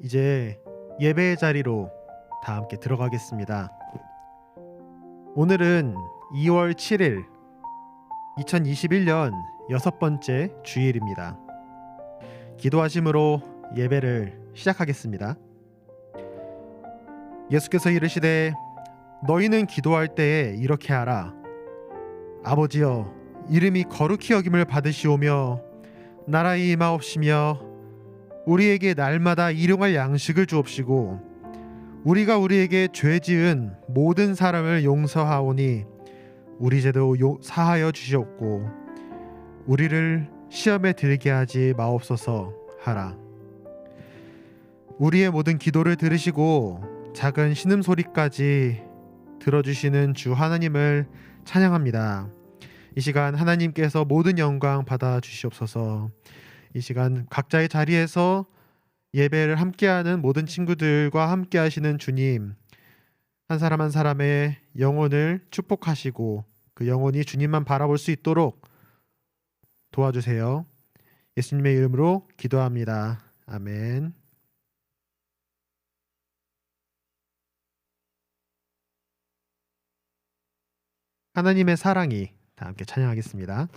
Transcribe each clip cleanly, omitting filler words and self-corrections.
이제 예배의 자리로 다 함께 들어가겠습니다. 오늘은 2월 7일 2021년 6번째 주일입니다. 기도하심으로 예배를 시작하겠습니다. 예수께서 이르시되 너희는 기도할 때에 이렇게 하라. 아버지여, 이름이 거룩히 여김을 받으시오며 나라의 임하옵시며 우리에게 날마다 일용할 양식을 주옵시고 우리가 우리에게 죄 지은 모든 사람을 용서하오니 우리 죄도 사하여 주시옵고 우리를 시험에 들게 하지 마옵소서 하라. 우리의 모든 기도를 들으시고 작은 신음소리까지 들어주시는 주 하나님을 찬양합니다. 이 시간 하나님께서 모든 영광 받아 주시옵소서. 이 시간 각자의 자리에서 예배를 함께하는 모든 친구들과 함께하시는 주님, 한 사람 한 사람의 영혼을 축복하시고 그 영혼이 주님만 바라볼 수 있도록 도와주세요. 예수님의 이름으로 기도합니다. 아멘. 하나님의 사랑이 다 함께 찬양하겠습니다.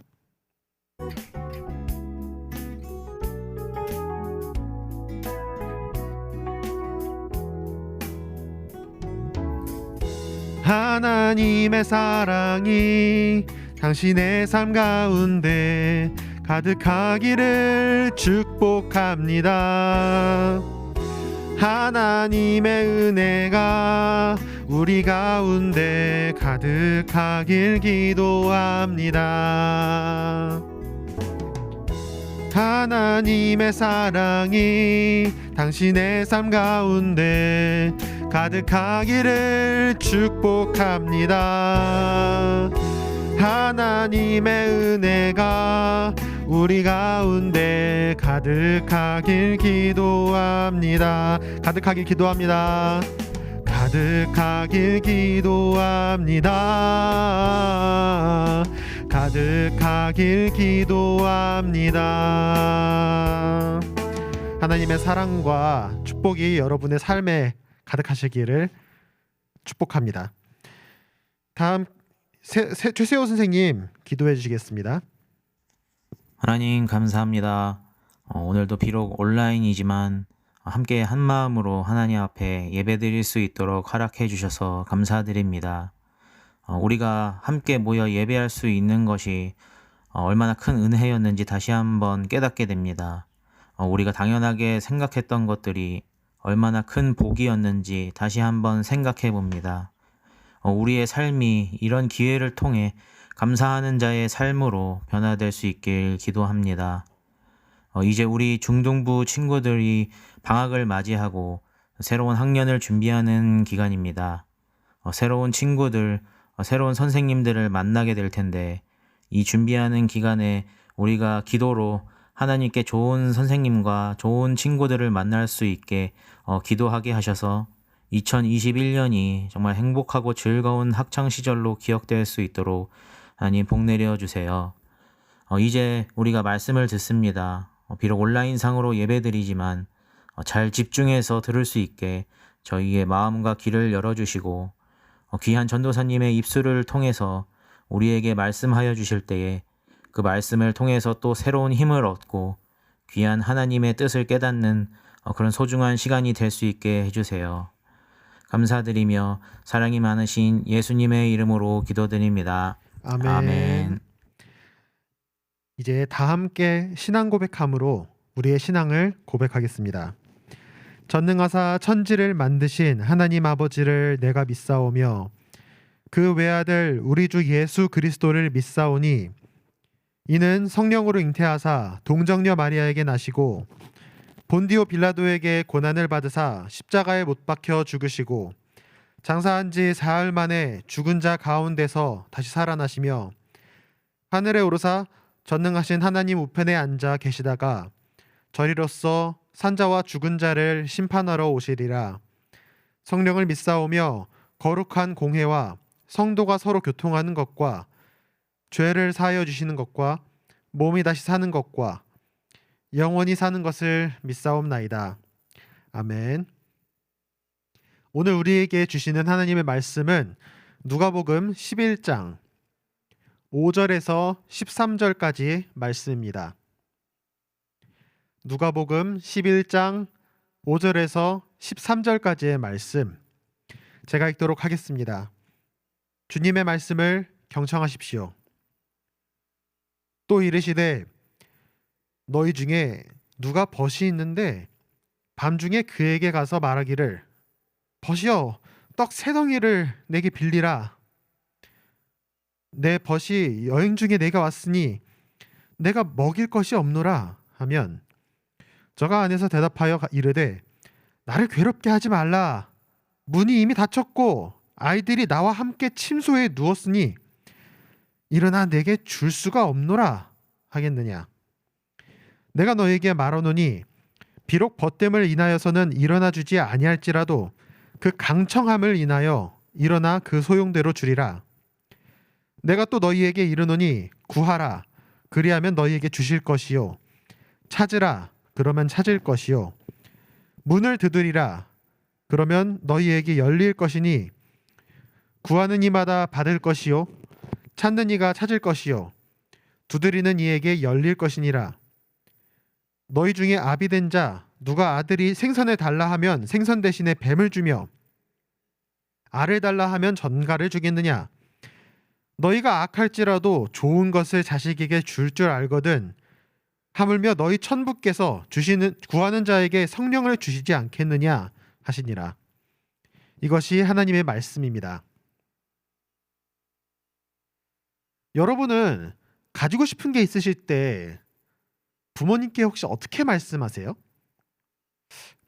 하나님의 사랑이 당신의 삶 가운데 가득하기를 축복합니다. 하나님의 은혜가 우리 가운데 가득하길 기도합니다. 하나님의 사랑이 당신의 삶 가운데 가득하기를 축복합니다. 하나님의 은혜가 우리 가운데 가득하길 기도합니다. 가득하길 기도합니다. 가득하길 기도합니다. 가득하길 기도합니다. 하나님의 사랑과 축복이 여러분의 삶에 가득하시기를 축복합니다. 다음 최세호 선생님 기도해 주시겠습니다. 하나님 감사합니다. 오늘도 비록 온라인이지만 함께 한 마음으로 하나님 앞에 예배드릴 수 있도록 허락해 주셔서 감사드립니다. 우리가 함께 모여 예배할 수 있는 것이 얼마나 큰 은혜였는지 다시 한번 깨닫게 됩니다. 우리가 당연하게 생각했던 것들이 얼마나 큰 복이었는지 다시 한번 생각해 봅니다. 우리의 삶이 이런 기회를 통해 감사하는 자의 삶으로 변화될 수 있길 기도합니다. 이제 우리 중등부 친구들이 방학을 맞이하고 새로운 학년을 준비하는 기간입니다. 새로운 친구들, 새로운 선생님들을 만나게 될 텐데 이 준비하는 기간에 우리가 기도로 하나님께 좋은 선생님과 좋은 친구들을 만날 수 있게 기도하게 하셔서 2021년이 정말 행복하고 즐거운 학창시절로 기억될 수 있도록 하나님 복 내려주세요. 이제 우리가 말씀을 듣습니다. 비록 온라인상으로 예배드리지만 잘 집중해서 들을 수 있게 저희의 마음과 귀를 열어주시고 귀한 전도사님의 입술을 통해서 우리에게 말씀하여 주실 때에 그 말씀을 통해서 또 새로운 힘을 얻고 귀한 하나님의 뜻을 깨닫는 그런 소중한 시간이 될 수 있게 해주세요. 감사드리며 사랑이 많으신 예수님의 이름으로 기도드립니다. 아멘. 아멘. 이제 다 함께 신앙 고백함으로 우리의 신앙을 고백하겠습니다. 전능하사 천지를 만드신 하나님 아버지를 내가 믿사오며 그 외아들 우리 주 예수 그리스도를 믿사오니 이는 성령으로 잉태하사 동정녀 마리아에게 나시고 본디오 빌라도에게 고난을 받으사 십자가에 못 박혀 죽으시고 장사한 지 사흘 만에 죽은 자 가운데서 다시 살아나시며 하늘에 오르사 전능하신 하나님 우편에 앉아 계시다가 저리로서 산자와 죽은 자를 심판하러 오시리라. 성령을 믿사오며 거룩한 공회와 성도가 서로 교통하는 것과 죄를 사하여 주시는 것과 몸이 다시 사는 것과 영원히 사는 것을 믿사옵나이다. 아멘. 오늘 우리에게 주시는 하나님의 말씀은 누가복음 11장 5절에서 13절까지 말씀입니다. 누가복음 11장 5절에서 13절까지의 말씀 제가 읽도록 하겠습니다. 주님의 말씀을 경청하십시오. 또 이르시되 너희 중에 누가 벗이 있는데 밤중에 그에게 가서 말하기를 벗이여 떡 세 덩이를 내게 빌리라. 내 벗이 여행 중에 내가 왔으니 내가 먹일 것이 없노라 하면 저가 안에서 대답하여 이르되 나를 괴롭게 하지 말라. 문이 이미 닫혔고 아이들이 나와 함께 침소에 누웠으니 일어나 내게 줄 수가 없노라 하겠느냐. 내가 너에게 말하노니 비록 벗됨을 인하여서는 일어나 주지 아니할지라도 그 강청함을 인하여 일어나 그 소용대로 주리라. 내가 또 너희에게 이르노니 구하라 그리하면 너희에게 주실 것이요 찾으라 그러면 찾을 것이요 문을 두드리라 그러면 너희에게 열릴 것이니 구하는 이마다 받을 것이요 찾는 이가 찾을 것이요 두드리는 이에게 열릴 것이니라. 너희 중에 아비 된 자 누가 아들이 생선을 달라 하면 생선 대신에 뱀을 주며 알을 달라 하면 전갈을 주겠느냐. 너희가 악할지라도 좋은 것을 자식에게 줄 줄 알거든 하물며 너희 천부께서 구하는 자에게 성령을 주시지 않겠느냐 하시니라. 이것이 하나님의 말씀입니다. 여러분은 가지고 싶은 게 있으실 때 부모님께 혹시 어떻게 말씀하세요?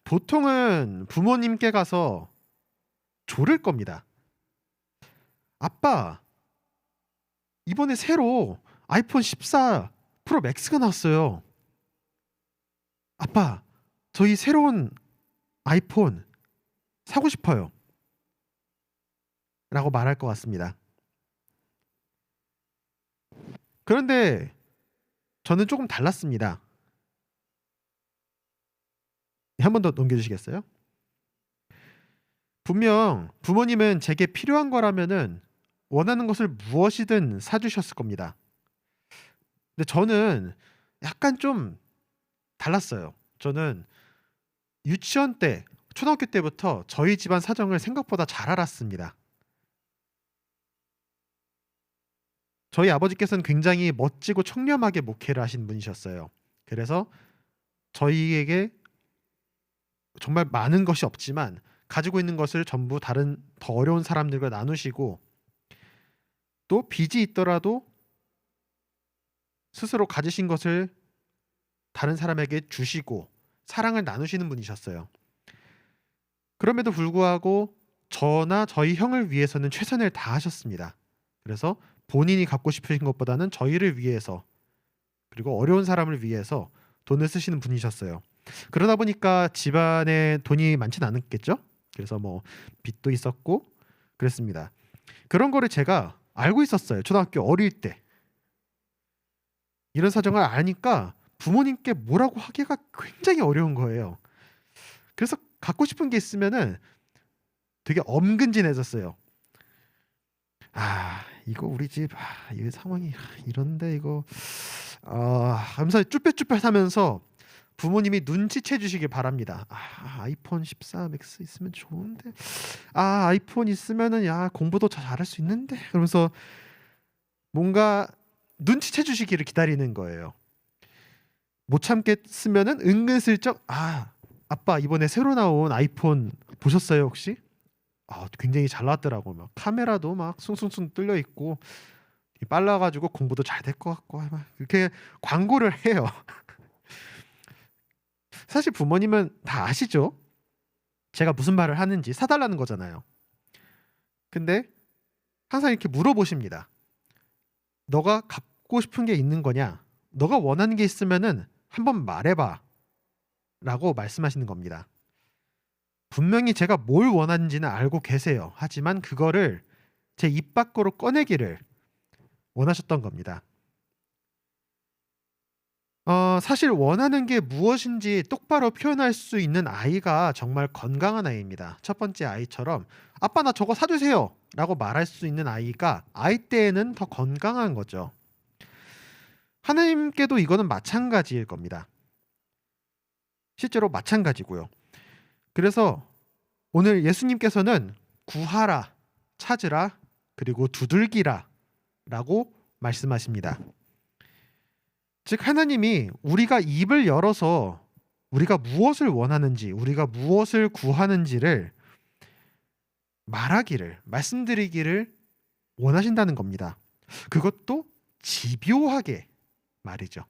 보통은 부모님께 가서 조를 겁니다. 아빠, 이번에 새로 아이폰 14 프로 맥스가 나왔어요. 아빠, 저희 새로운 아이폰 사고 싶어요. 라고 말할 것 같습니다. 그런데 저는 조금 달랐습니다. 한 번 더 넘겨주시겠어요? 분명 부모님은 제게 필요한 거라면은 원하는 것을 무엇이든 사주셨을 겁니다. 근데 저는 약간 좀 달랐어요. 저는 유치원 때, 초등학교 때부터 저희 집안 사정을 생각보다 잘 알았습니다. 저희 아버지께서는 굉장히 멋지고 청렴하게 목회를 하신 분이셨어요. 그래서 저희에게 정말 많은 것이 없지만 가지고 있는 것을 전부 다른 더 어려운 사람들과 나누시고 또 빚이 있더라도 스스로 가지신 것을 다른 사람에게 주시고 사랑을 나누시는 분이셨어요. 그럼에도 불구하고 저나 저희 형을 위해서는 최선을 다하셨습니다. 그래서 본인이 갖고 싶으신 것보다는 저희를 위해서 그리고 어려운 사람을 위해서 돈을 쓰시는 분이셨어요. 그러다 보니까 집안에 돈이 많지는 않았겠죠? 그래서 뭐 빚도 있었고 그랬습니다. 그런 거를 제가 알고 있었어요. 초등학교 어릴 때. 이런 사정을 아니까 부모님께 뭐라고 하기가 굉장히 어려운 거예요. 그래서 갖고 싶은 게 있으면은 되게 엄근진해졌어요. 이거 우리 집 이 상황이 이런데 이거 하면서 쭈뼛쭈뼛하면서 부모님이 눈치채 주시길 바랍니다. 아이폰 14 맥스 있으면 좋은데 아이폰 있으면은 공부도 잘할 수 있는데 그러면서 뭔가 눈치채 주시기를 기다리는 거예요. 못 참겠으면은 은근슬쩍 아빠 이번에 새로 나온 아이폰 보셨어요 혹시? 굉장히 잘 나왔더라고. 막 카메라도 막 숭숭숭 뚫려 있고 빨라가지고 공부도 잘 될 것 같고 막 이렇게 광고를 해요. 사실 부모님은 다 아시죠? 제가 무슨 말을 하는지 사달라는 거잖아요. 근데 항상 이렇게 물어보십니다. 너가 갖고 싶은 게 있는 거냐? 너가 원하는 게 있으면은 한번 말해봐 라고 말씀하시는 겁니다. 분명히 제가 뭘 원하는지는 알고 계세요. 하지만 그거를 제 입 밖으로 꺼내기를 원하셨던 겁니다. 사실 원하는 게 무엇인지 똑바로 표현할 수 있는 아이가 정말 건강한 아이입니다. 첫 번째 아이처럼 아빠 나 저거 사주세요 라고 말할 수 있는 아이가 아이 때에는 더 건강한 거죠. 하나님께도 이거는 마찬가지일 겁니다. 실제로 마찬가지고요. 그래서 오늘 예수님께서는 구하라, 찾으라, 그리고 두들기라 라고 말씀하십니다. 즉 하나님이 우리가 입을 열어서 우리가 무엇을 원하는지, 우리가 무엇을 구하는지를 말씀드리기를 원하신다는 겁니다. 그것도 집요하게 말이죠.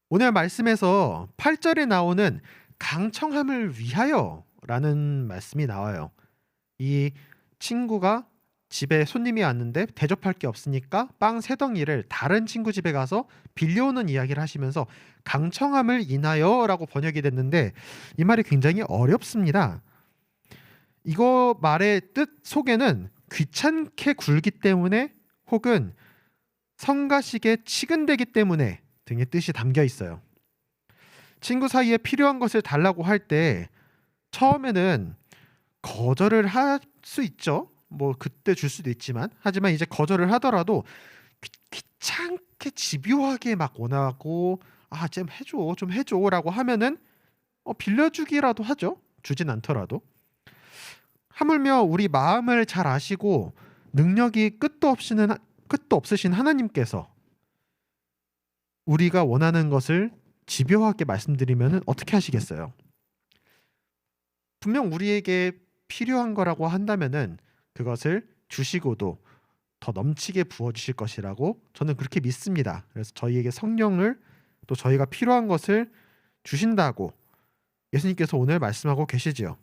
오늘 말씀에서 8절에 나오는 강청함을 위하여 라는 말씀이 나와요. 이 친구가 집에 손님이 왔는데 대접할 게 없으니까 빵 3덩이를 다른 친구 집에 가서 빌려오는 이야기를 하시면서 강청함을 인하여 라고 번역이 됐는데 이 말이 굉장히 어렵습니다. 이거 말의 뜻 속에는 귀찮게 굴기 때문에 혹은 성가시게 치근대기 때문에 등의 뜻이 담겨 있어요. 친구 사이에 필요한 것을 달라고 할 때 처음에는 거절을 할 수 있죠. 뭐 그때 줄 수도 있지만 하지만 이제 거절을 하더라도 귀찮게 집요하게 막 원하고 좀 해줘 라고 하면은 빌려주기라도 하죠. 주진 않더라도. 하물며 우리 마음을 잘 아시고 능력이 끝도 없으신 하나님께서 우리가 원하는 것을 집요하게 말씀드리면 어떻게 하시겠어요? 분명 우리에게 필요한 거라고 한다면은 그것을 주시고도 더 넘치게 부어주실 것이라고 저는 그렇게 믿습니다. 그래서 저희에게 성령을 또 저희가 필요한 것을 주신다고 예수님께서 오늘 말씀하고 계시지요.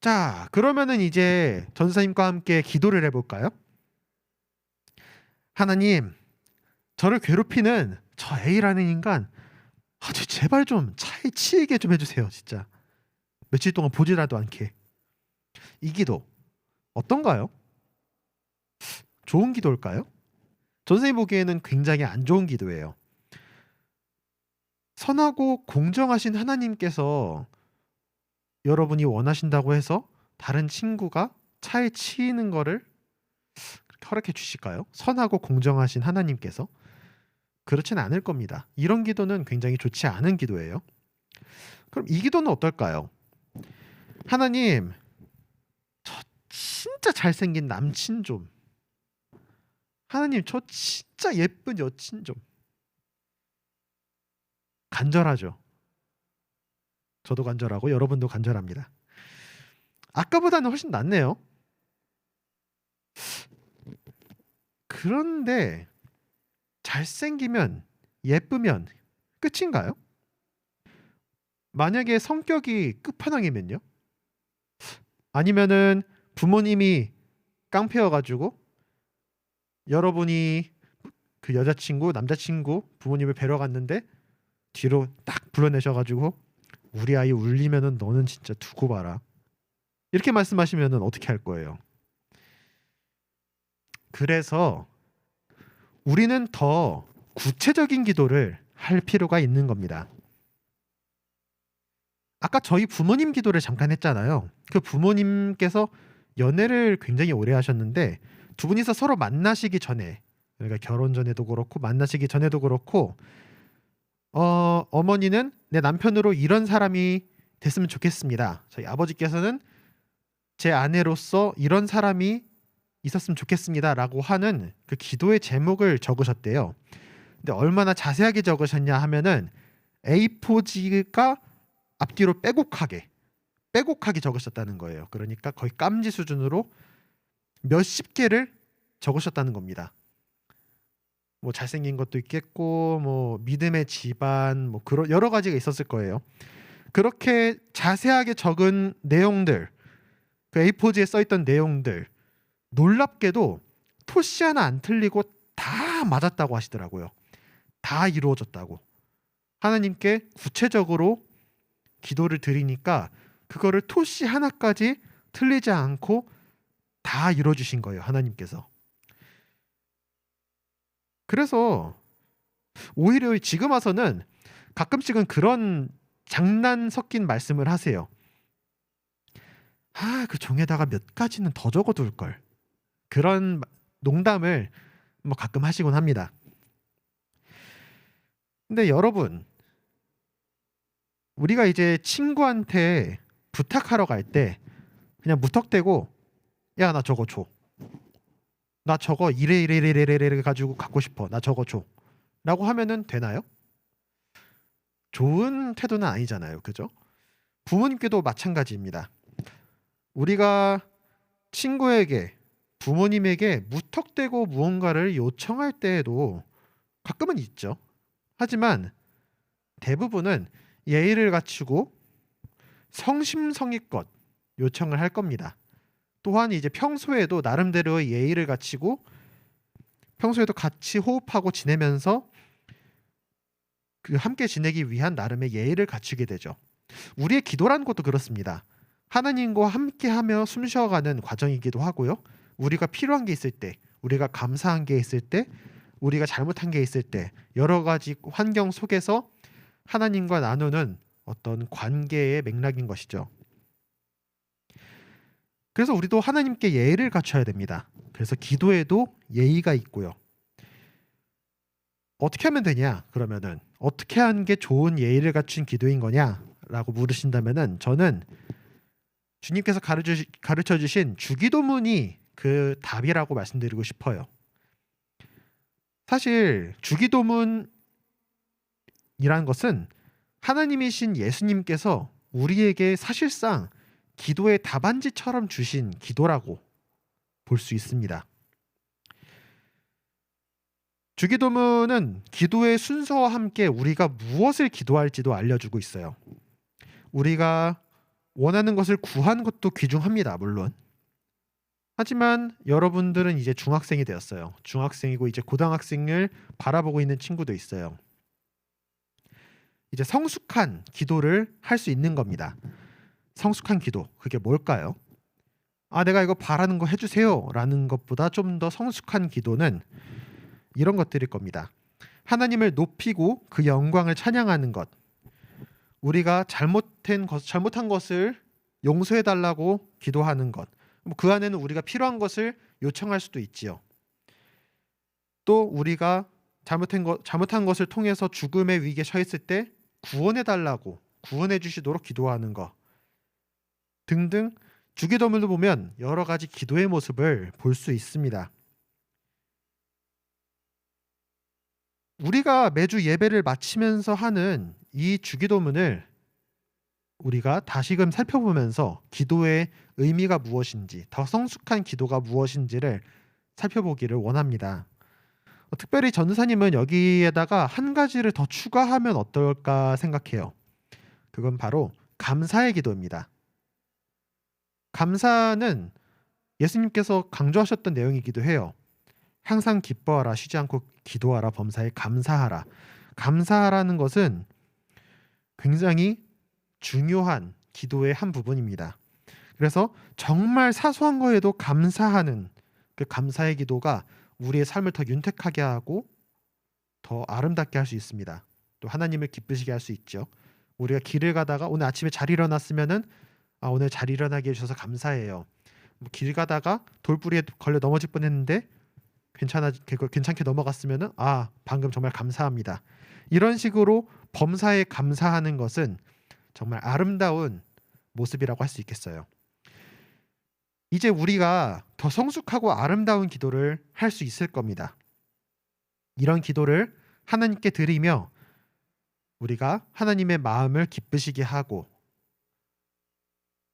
자, 그러면은 이제 전사님과 함께 기도를 해볼까요? 하나님, 저를 괴롭히는 저 A라는 인간 제발 좀 차에 치이게 좀 해주세요. 진짜 며칠 동안 보지라도 않게. 이 기도 어떤가요? 좋은 기도일까요? 전생이 보기에는 굉장히 안 좋은 기도예요. 선하고 공정하신 하나님께서 여러분이 원하신다고 해서 다른 친구가 차에 치이는 거를 허락해 주실까요? 선하고 공정하신 하나님께서 그렇진 않을 겁니다. 이런 기도는 굉장히 좋지 않은 기도예요. 그럼 이 기도는 어떨까요? 하나님, 저 진짜 잘생긴 남친 좀. 하나님, 저 진짜 예쁜 여친 좀. 간절하죠. 저도 간절하고 여러분도 간절합니다. 아까보다는 훨씬 낫네요. 그런데 잘생기면 예쁘면 끝인가요? 만약에 성격이 끝판왕이면요? 아니면은 부모님이 깡패여가지고 여러분이 그 여자친구, 남자친구 부모님을 뵈러 갔는데 뒤로 딱 불러내셔가지고 우리 아이 울리면은 너는 진짜 두고 봐라. 이렇게 말씀하시면은 어떻게 할 거예요? 그래서 우리는 더 구체적인 기도를 할 필요가 있는 겁니다. 아까 저희 부모님 기도를 잠깐 했잖아요. 그 부모님께서 연애를 굉장히 오래 하셨는데 두 분이서 서로 만나시기 전에, 그러니까 결혼 전에도 그렇고 만나시기 전에도 그렇고 어머니는 내 남편으로 이런 사람이 됐으면 좋겠습니다. 저희 아버지께서는 제 아내로서 이런 사람이 있었으면 좋겠습니다 라고 하는 그 기도의 제목을 적으셨대요. 근데 얼마나 자세하게 적으셨냐 하면은 A4지가 앞뒤로 빼곡하게 적으셨다는 거예요. 그러니까 거의 깜지 수준으로 몇십 개를 적으셨다는 겁니다. 뭐 잘생긴 것도 있겠고 뭐 믿음의 집안 뭐 그런 여러 가지가 있었을 거예요. 그렇게 자세하게 적은 내용들, 그 A4지에 써있던 내용들, 놀랍게도 토시 하나 안 틀리고 다 맞았다고 하시더라고요. 다 이루어졌다고. 하나님께 구체적으로 기도를 드리니까 그거를 토시 하나까지 틀리지 않고 다 이루어주신 거예요, 하나님께서. 그래서 오히려 지금 와서는 가끔씩은 그런 장난 섞인 말씀을 하세요. 그 종에다가 몇 가지는 더 적어둘 걸. 그런 농담을 뭐 가끔 하시곤 합니다. 근데 여러분, 우리가 이제 친구한테 부탁하러 갈 때 그냥 무턱대고 야, 나 저거 줘. 나 저거 이래 가지고 갖고 싶어. 나 저거 줘. 라고 하면은 되나요? 좋은 태도는 아니잖아요. 그죠? 부모님께도 마찬가지입니다. 우리가 친구에게, 부모님에게 무턱대고 무언가를 요청할 때에도 가끔은 있죠. 하지만 대부분은 예의를 갖추고 성심성의껏 요청을 할 겁니다. 또한 이제 평소에도 나름대로의 예의를 갖추고 평소에도 같이 호흡하고 지내면서 그 함께 지내기 위한 나름의 예의를 갖추게 되죠. 우리의 기도라는 것도 그렇습니다. 하나님과 함께하며 숨쉬어가는 과정이기도 하고요. 우리가 필요한 게 있을 때, 우리가 감사한 게 있을 때, 우리가 잘못한 게 있을 때 여러 가지 환경 속에서 하나님과 나누는 어떤 관계의 맥락인 것이죠. 그래서 우리도 하나님께 예의를 갖춰야 됩니다. 그래서 기도에도 예의가 있고요. 어떻게 하면 되냐? 그러면은 어떻게 하는 게 좋은 예의를 갖춘 기도인 거냐라고 물으신다면은 저는 주님께서 가르쳐 주신 주기도문이 그 답이라고 말씀드리고 싶어요. 사실 주기도문이라는 것은 하나님이신 예수님께서 우리에게 사실상 기도의 답안지처럼 주신 기도라고 볼 수 있습니다. 주기도문은 기도의 순서와 함께 우리가 무엇을 기도할지도 알려주고 있어요. 우리가 원하는 것을 구하는 것도 귀중합니다, 물론. 하지만 여러분들은 이제 중학생이 되었어요. 중학생이고 이제 고등학생을 바라보고 있는 친구도 있어요. 이제 성숙한 기도를 할 수 있는 겁니다. 성숙한 기도, 그게 뭘까요? 내가 이거 바라는 거 해주세요 라는 것보다 좀 더 성숙한 기도는 이런 것들일 겁니다. 하나님을 높이고 그 영광을 찬양하는 것, 우리가 잘못한 것을 용서해달라고 기도하는 것, 그 안에는 우리가 필요한 것을 요청할 수도 있지요. 또 우리가 잘못한 것을 통해서 죽음의 위기에 처했을 때 구원해달라고, 구원해 주시도록 기도하는 것 등등, 주기도문을 보면 여러 가지 기도의 모습을 볼 수 있습니다. 우리가 매주 예배를 마치면서 하는 이 주기도문을 우리가 다시금 살펴보면서 기도의 의미가 무엇인지, 더 성숙한 기도가 무엇인지를 살펴보기를 원합니다. 특별히 전도사님은 여기에다가 한 가지를 더 추가하면 어떨까 생각해요. 그건 바로 감사의 기도입니다. 감사는 예수님께서 강조하셨던 내용이기도 해요. 항상 기뻐하라, 쉬지 않고 기도하라, 범사에 감사하라. 감사하라는 것은 굉장히 중요한 기도의 한 부분입니다. 그래서 정말 사소한 거에도 감사하는 그 감사의 기도가 우리의 삶을 더 윤택하게 하고 더 아름답게 할 수 있습니다. 또 하나님을 기쁘시게 할 수 있죠. 우리가 길을 가다가 오늘 아침에 잘 일어났으면은 오늘 잘 일어나게 해주셔서 감사해요. 길 가다가 돌부리에 걸려 넘어질 뻔했는데 괜찮게 넘어갔으면은 방금 정말 감사합니다. 이런 식으로 범사에 감사하는 것은 정말 아름다운 모습이라고 할 수 있겠어요. 이제 우리가 더 성숙하고 아름다운 기도를 할 수 있을 겁니다. 이런 기도를 하나님께 드리며 우리가 하나님의 마음을 기쁘시게 하고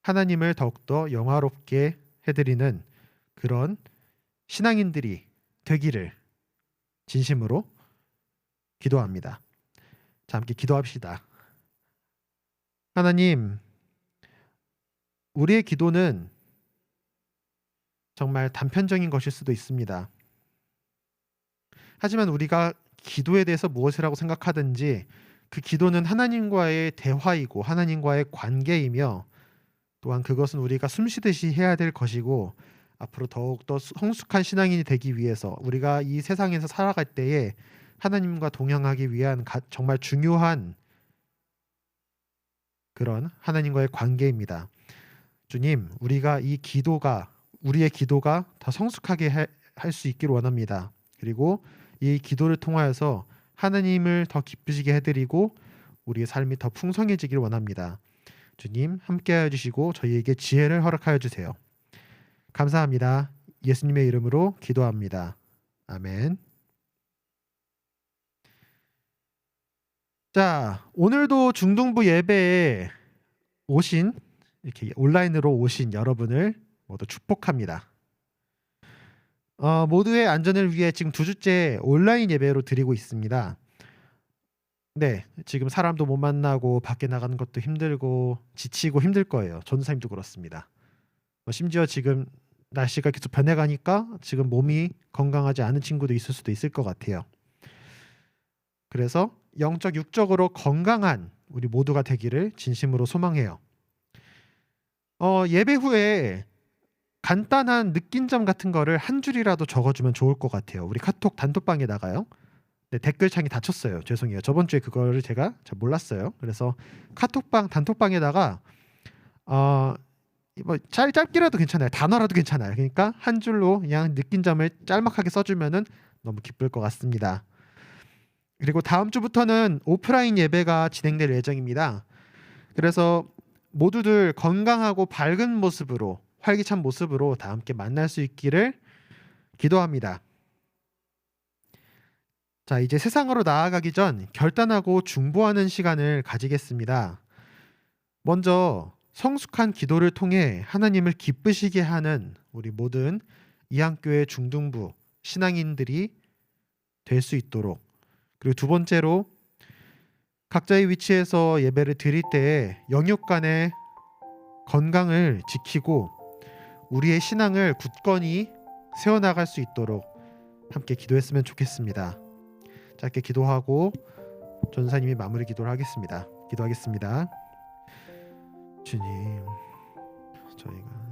하나님을 더욱더 영화롭게 해드리는 그런 신앙인들이 되기를 진심으로 기도합니다. 자, 함께 기도합시다. 하나님, 우리의 기도는 정말 단편적인 것일 수도 있습니다. 하지만 우리가 기도에 대해서 무엇이라고 생각하든지 그 기도는 하나님과의 대화이고 하나님과의 관계이며 또한 그것은 우리가 숨쉬듯이 해야 될 것이고 앞으로 더욱더 성숙한 신앙인이 되기 위해서 우리가 이 세상에서 살아갈 때에 하나님과 동행하기 위한 정말 중요한 그런 하나님과의 관계입니다. 주님, 우리의 기도가 더 성숙하게 할 수 있기를 원합니다. 그리고 이 기도를 통하여서 하나님을 더 기쁘시게 해드리고 우리의 삶이 더 풍성해지기를 원합니다. 주님, 함께하여 주시고 저희에게 지혜를 허락하여 주세요. 감사합니다. 예수님의 이름으로 기도합니다. 아멘. 자, 오늘도 중등부 예배에 이렇게 온라인으로 오신 여러분을 모두 축복합니다. 모두의 안전을 위해 지금 2주째 온라인 예배로 드리고 있습니다. 네, 지금 사람도 못 만나고 밖에 나가는 것도 힘들고 지치고 힘들 거예요. 전도사님도 그렇습니다. 심지어 지금 날씨가 계속 변해가니까 지금 몸이 건강하지 않은 친구도 있을 수도 있을 것 같아요. 그래서 영적 육적으로 건강한 우리 모두가 되기를 진심으로 소망해요. 예배 후에 간단한 느낀 점 같은 거를 한 줄이라도 적어주면 좋을 것 같아요. 우리 카톡 단톡방에다가요. 네, 댓글창이 닫혔어요. 죄송해요. 저번 주에 그거를 제가 잘 몰랐어요. 그래서 카톡방 단톡방에다가 짧게라도 괜찮아요. 단어라도 괜찮아요. 그러니까 한 줄로 그냥 느낀 점을 짤막하게 써주면은 너무 기쁠 것 같습니다. 그리고 다음 주부터는 오프라인 예배가 진행될 예정입니다. 그래서 모두들 건강하고 밝은 모습으로 활기찬 모습으로 다 함께 만날 수 있기를 기도합니다. 자, 이제 세상으로 나아가기 전 결단하고 중보하는 시간을 가지겠습니다. 먼저 성숙한 기도를 통해 하나님을 기쁘시게 하는 우리 모든 이한교회 중등부 신앙인들이 될 수 있도록, 그리고 두 번째로 각자의 위치에서 예배를 드릴 때에 영육 간의 건강을 지키고 우리의 신앙을 굳건히 세워나갈 수 있도록 함께 기도했으면 좋겠습니다. 짧게 기도하고 전사님이 마무리 기도를 하겠습니다. 기도하겠습니다. 주님, 저희가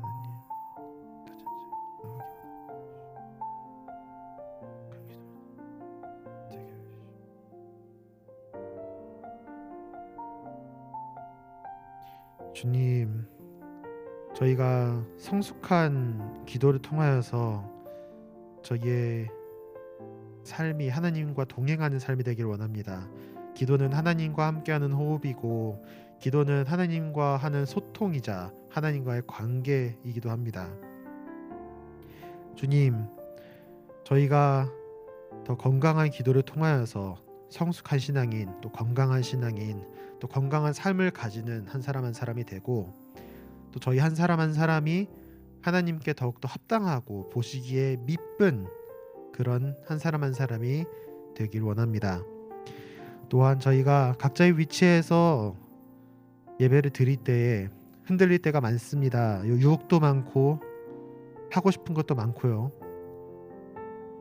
주님, 저희가 성숙한 기도를 통하여서 저희의 삶이 하나님과 동행하는 삶이 되길 원합니다. 기도는 하나님과 함께하는 호흡이고 기도는 하나님과 하는 소통이자 하나님과의 관계이기도 합니다. 주님, 저희가 더 건강한 기도를 통하여서 성숙한 신앙인, 또 건강한 신앙인, 또 건강한 삶을 가지는 한 사람 한 사람이 되고 또 저희 한 사람 한 사람이 하나님께 더욱더 합당하고 보시기에 미쁜 그런 한 사람 한 사람이 되길 원합니다. 또한 저희가 각자의 위치에서 예배를 드릴 때에 흔들릴 때가 많습니다. 유혹도 많고 하고 싶은 것도 많고요.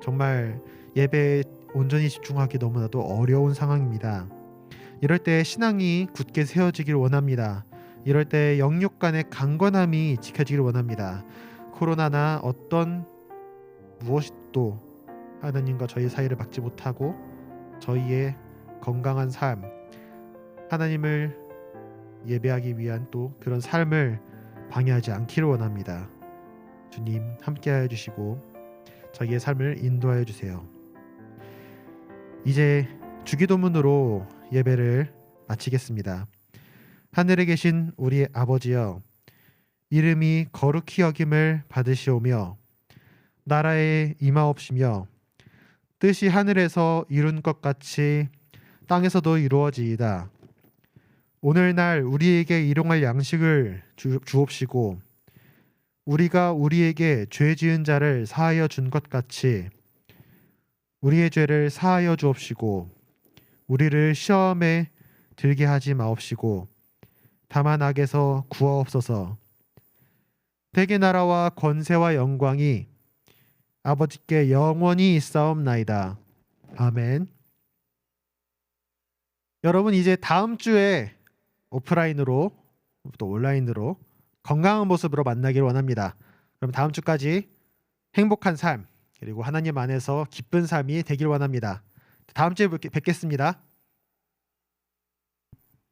정말 예배에 온전히 집중하기 너무나도 어려운 상황입니다. 이럴 때 신앙이 굳게 세워지길 원합니다. 이럴 때 영육 간의 강건함이 지켜지길 원합니다. 코로나나 어떤 무엇도 하나님과 저희 사이를 막지 못하고 저희의 건강한 삶, 하나님을 예배하기 위한 또 그런 삶을 방해하지 않기를 원합니다. 주님, 함께하여 주시고 저희의 삶을 인도하여 주세요. 이제 주기도문으로 예배를 마치겠습니다. 하늘에 계신 우리 아버지여, 이름이 거룩히 여김을 받으시오며 나라에 임하옵시며 뜻이 하늘에서 이룬 것 같이 땅에서도 이루어지이다. 오늘날 우리에게 일용할 양식을 주옵시고 우리가 우리에게 죄 지은 자를 사하여 준 것 같이 우리의 죄를 사하여 주옵시고 우리를 시험에 들게 하지 마옵시고 다만 악에서 구하옵소서. 대개 나라와 권세와 영광이 아버지께 영원히 있사옵나이다. 아멘. 여러분, 이제 다음 주에 오프라인으로 또 온라인으로 건강한 모습으로 만나기를 원합니다. 그럼 다음 주까지 행복한 삶 그리고 하나님 안에서 기쁜 삶이 되길 원합니다. 다음 주에 뵙겠습니다.